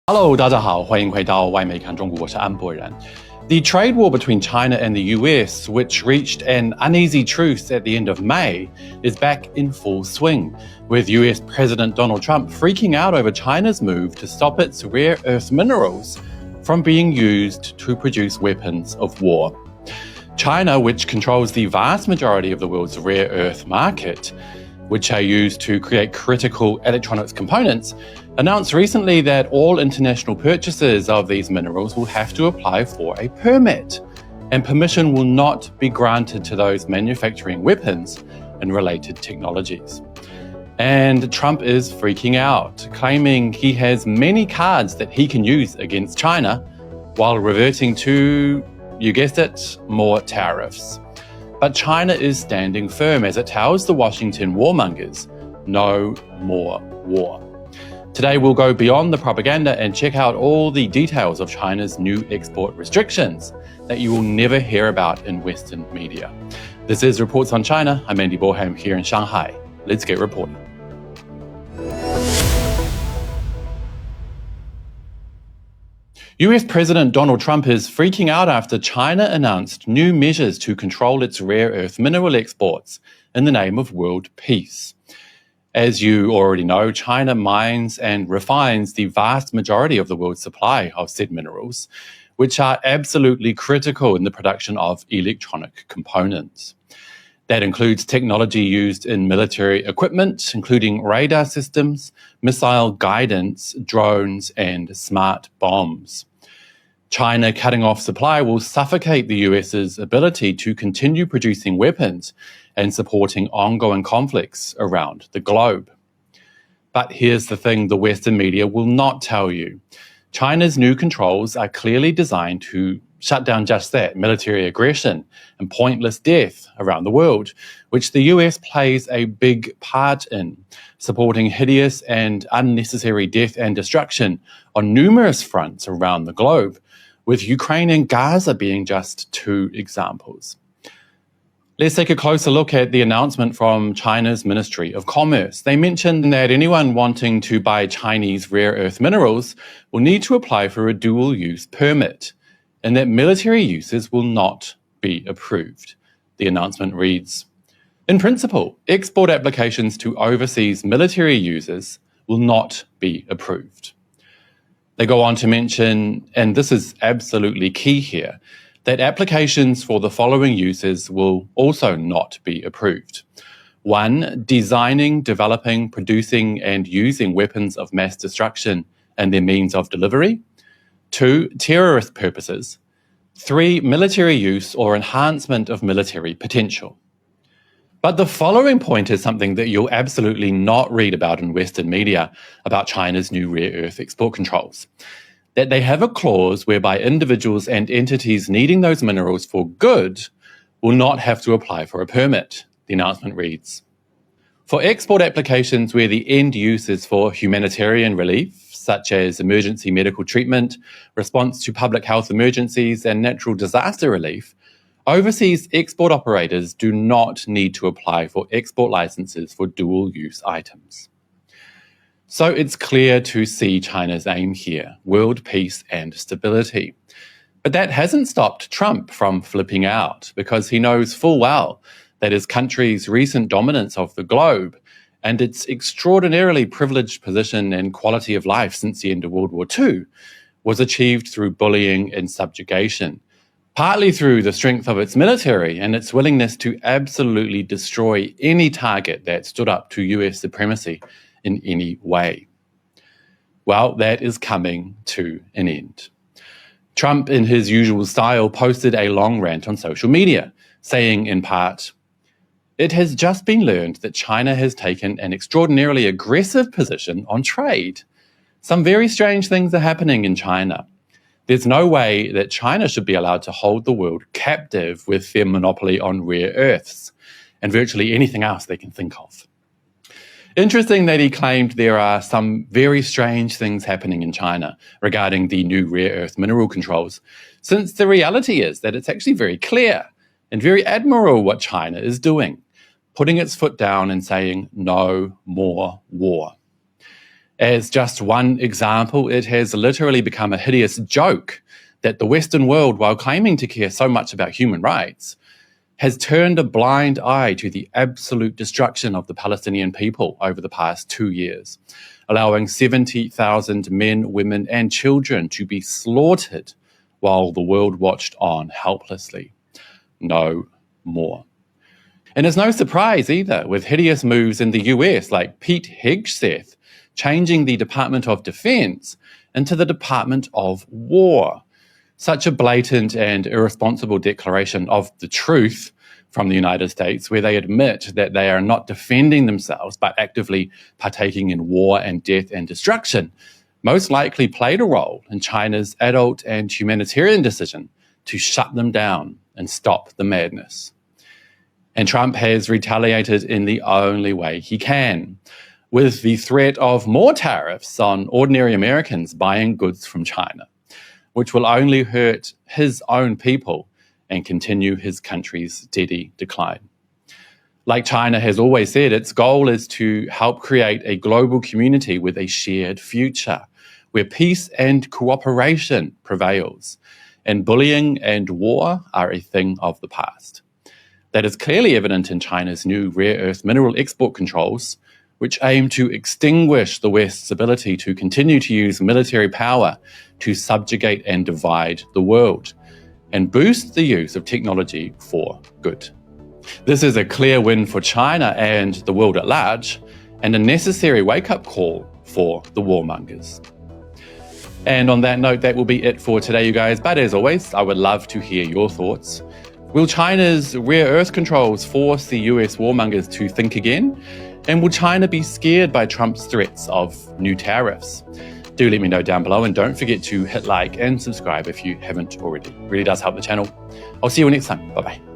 Hello， 大家好，欢迎回到外媒看中国，我是安博然。The trade war between China and the US, which reached an uneasy truce at the end of May, is back in full swing, with US President Donald Trump freaking out over China's move to stop its rare earth minerals from being used to produce weapons of war. China, which controls the vast majority of the world's rare earth market, which are used to create critical electronics components, announced recently that all international purchases of these minerals will have to apply for a permit, and permission will not be granted to those manufacturing weapons and related technologies. And Trump is freaking out, claiming he has many cards that he can use against China while reverting to, you guessed it, more tariffs. But China is standing firm as it tells the Washington warmongers, no more war. Today we'll go beyond the propaganda and check out all the details of China's new export restrictions that you will never hear about in Western media. This is Reports on China. I'm Andy Borham here in Shanghai. Let's get reporting. US President Donald Trump is freaking out after China announced new measures to control its rare earth mineral exports in the name of world peace. As you already know, China mines and refines the vast majority of the world's supply of said minerals, which are absolutely critical in the production of electronic components. That includes technology used in military equipment, including radar systems, missile guidance, drones, and smart bombs. China cutting off supply will suffocate the US's ability to continue producing weapons and supporting ongoing conflicts around the globe. But here's the thing the Western media will not tell you. China's new controls are clearly designed to shut down just that, military aggression and pointless death around the world, which the US plays a big part in, supporting hideous and unnecessary death and destruction on numerous fronts around the globe, with Ukraine and Gaza being just two examples. Let's take a closer look at the announcement from China's Ministry of Commerce. They mentioned that anyone wanting to buy Chinese rare earth minerals will need to apply for a dual-use permit, and that military uses will not be approved. The announcement reads, in principle, export applications to overseas military users will not be approved. They go on to mention, and this is absolutely key here, that applications for the following uses will also not be approved. 1. Designing, developing, producing, and using weapons of mass destruction and their means of delivery. 2. Terrorist purposes. 3. Military use or enhancement of military potential. But the following point is something that you'll absolutely not read about in Western media about China's new rare earth export controls. That they have a clause whereby individuals and entities needing those minerals for good will not have to apply for a permit, the announcement reads. For export applications where the end use is for humanitarian relief, such as emergency medical treatment, response to public health emergencies, and natural disaster relief, overseas export operators do not need to apply for export licenses for dual-use items. So it's clear to see China's aim here, world peace and stability. But that hasn't stopped Trump from flipping out, because he knows full well that his country's recent dominance of the globe and its extraordinarily privileged position and quality of life since the end of World War II was achieved through bullying and subjugation, partly through the strength of its military and its willingness to absolutely destroy any target that stood up to US supremacy in any way. Well, that is coming to an end. Trump, in his usual style, posted a long rant on social media, saying in part, "It has just been learned that China has taken an extraordinarily aggressive position on trade. Some very strange things are happening in China. There's no way that China should be allowed to hold the world captive with their monopoly on rare earths and virtually anything else they can think of." Interesting that he claimed there are some very strange things happening in China regarding the new rare earth mineral controls, since the reality is that it's actually very clear and very admirable what China is doing, putting its foot down and saying no more war. As just one example, it has literally become a hideous joke that the Western world, while claiming to care so much about human rights, has turned a blind eye to the absolute destruction of the Palestinian people over the past 2 years, allowing 70,000 men, women, and children to be slaughtered while the world watched on helplessly. No more. And it's no surprise either, with hideous moves in the US like Pete Hegseth changing the Department of Defense into the Department of War. Such a blatant and irresponsible declaration of the truth from the United States, where they admit that they are not defending themselves but actively partaking in war and death and destruction, most likely played a role in China's adult and humanitarian decision to shut them down and stop the madness. And Trump has retaliated in the only way he can, with the threat of more tariffs on ordinary Americans buying goods from China, which will only hurt his own people and continue his country's steady decline. Like China has always said, its goal is to help create a global community with a shared future, where peace and cooperation prevails, and bullying and war are a thing of the past. That is clearly evident in China's new rare earth mineral export controls, which aim to extinguish the West's ability to continue to use military power to subjugate and divide the world, and boost the use of technology for good. This is a clear win for China and the world at large, and a necessary wake-up call for the warmongers. And on that note, that will be it for today, you guys. But as always, I would love to hear your thoughts. Will China's rare earth controls force the US warmongers to think again? And will China be scared by Trump's threats of new tariffs? Do let me know down below, and don't forget to hit like and subscribe if you haven't already. It really does help the channel. I'll see you next time. Bye-bye.